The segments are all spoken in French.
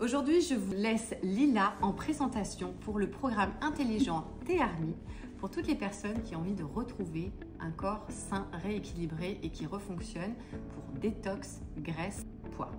Aujourd'hui, je vous laisse Lila en présentation pour le programme intelligent T-Army pour toutes les personnes qui ont envie de retrouver un corps sain, rééquilibré et qui refonctionne pour détox, graisse, poids.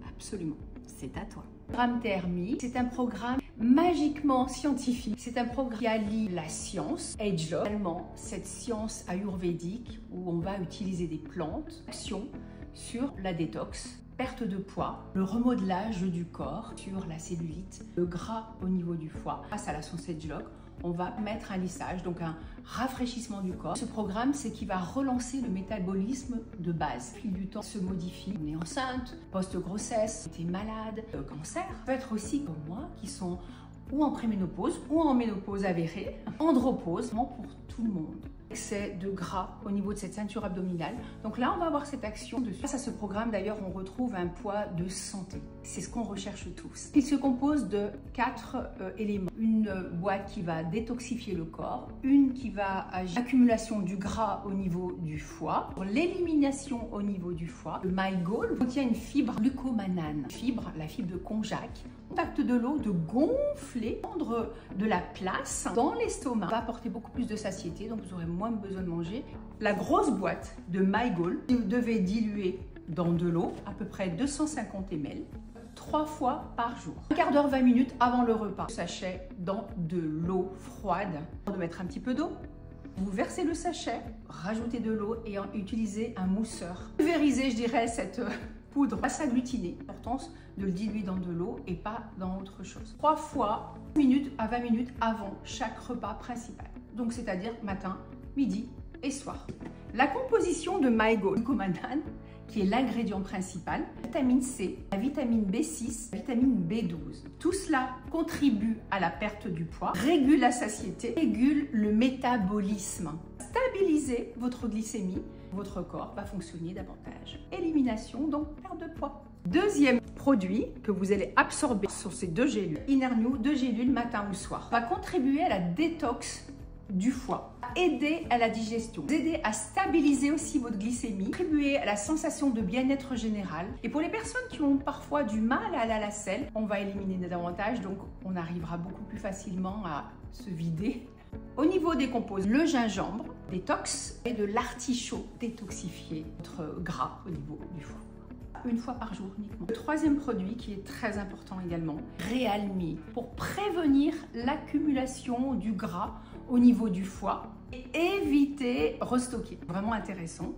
Absolument. C'est à toi. Le programme T-Army, c'est un programme magiquement scientifique. C'est un programme qui allie la science, Edgelog, également cette science ayurvédique où on va utiliser des plantes, action sur la détox, perte de poids, le remodelage du corps sur la cellulite, le gras au niveau du foie. Grâce à la science Edgelog, on va mettre un lissage, donc un rafraîchissement du corps. Ce programme, c'est qui va relancer le métabolisme de base. Au fil du temps, se modifie. On est enceinte, post-grossesse, on est malade, cancer. Peut être aussi comme moi, qui sont ou en préménopause ou en ménopause avérée, andropause, pour tout le monde. Excès de gras au niveau de cette ceinture abdominale. Donc là, on va avoir cette action dessus. Grâce à ce programme, d'ailleurs, on retrouve un poids de santé. C'est ce qu'on recherche tous. Il se compose de 4 éléments. Une boîte qui va détoxifier le corps, une qui va agir l'accumulation du gras au niveau du foie, pour l'élimination au niveau du foie. Le MyGoal contient une fibre glucomanane, la fibre de konjac. Contact de l'eau, de gonfler, prendre de la place dans l'estomac, va apporter beaucoup plus de satiété, donc vous aurez moins besoin de manger. La grosse boîte de MyGoal, vous devez diluer dans de l'eau, à peu près 250 ml, 3 fois par jour. Un quart d'heure, 20 minutes avant le repas. Le sachet dans de l'eau froide. De mettre un petit peu d'eau. Vous versez le sachet, rajoutez de l'eau et utilisez un mousseur. Pulvérisez, je dirais, cette poudre à s'agglutiner. L'importance de le diluer dans de l'eau et pas dans autre chose. 3 fois minutes à 20 minutes avant chaque repas principal. Donc c'est-à-dire matin, midi et soir. La composition de MyGoal, glucomanane, qui est l'ingrédient principal, la vitamine C, la vitamine B6, la vitamine B12. Tout cela contribue à la perte du poids, régule la satiété, régule le métabolisme, stabiliser votre glycémie, votre corps va fonctionner davantage. Élimination, donc perte de poids. Deuxième produit que vous allez absorber sur ces 2 gélules, Innernew, 2 gélules matin ou soir, va contribuer à la détox du foie, aider à la digestion, vous aider à stabiliser aussi votre glycémie, contribuer à la sensation de bien-être général. Et pour les personnes qui ont parfois du mal à aller à la selle, on va éliminer davantage, donc on arrivera beaucoup plus facilement à se vider. Au niveau des composés, le gingembre, détox, et de l'artichaut, détoxifier votre gras au niveau du foie. Une fois par jour uniquement. Le troisième produit qui est très important également, Realme, pour prévenir l'accumulation du gras au niveau du foie et éviter restocker. Vraiment intéressant.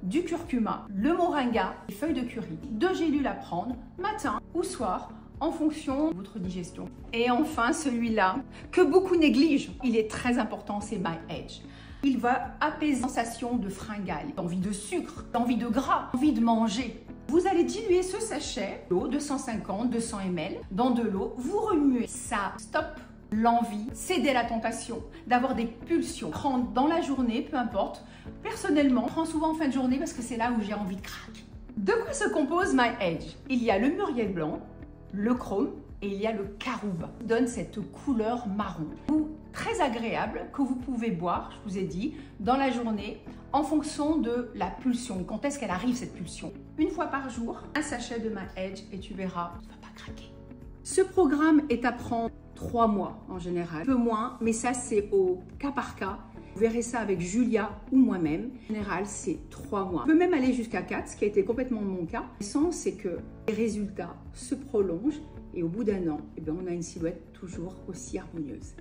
Du curcuma, le moringa, les feuilles de curry, 2 gélules à prendre matin ou soir en fonction de votre digestion. Et enfin celui-là que beaucoup négligent, il est très important, c'est MyEdge. Il va apaiser la sensation de fringale, d'envie de sucre, d'envie de gras, d'envie de manger. Vous allez diluer ce sachet d'eau, 250-200 ml, dans de l'eau. Vous remuez. Ça stoppe l'envie, céder à la tentation d'avoir des pulsions. Prendre dans la journée, peu importe. Personnellement, je prends souvent en fin de journée parce que c'est là où j'ai envie de craquer. De quoi se compose MyEdge? Il y a le mûrier blanc, le chrome et il y a le carouba. Ça donne cette couleur marron. Très agréable que vous pouvez boire, je vous ai dit, dans la journée en fonction de la pulsion. Quand est-ce qu'elle arrive cette pulsion? Une fois par jour, un sachet de MyEdge et tu verras, tu ne vas pas craquer. Ce programme est à prendre 3 mois en général, un peu moins, mais ça c'est au cas par cas. Vous verrez ça avec Julia ou moi-même. En général, c'est 3 mois. On peut même aller jusqu'à 4, ce qui a été complètement mon cas. L'essence, c'est que les résultats se prolongent et au bout d'un an, on a une silhouette toujours aussi harmonieuse.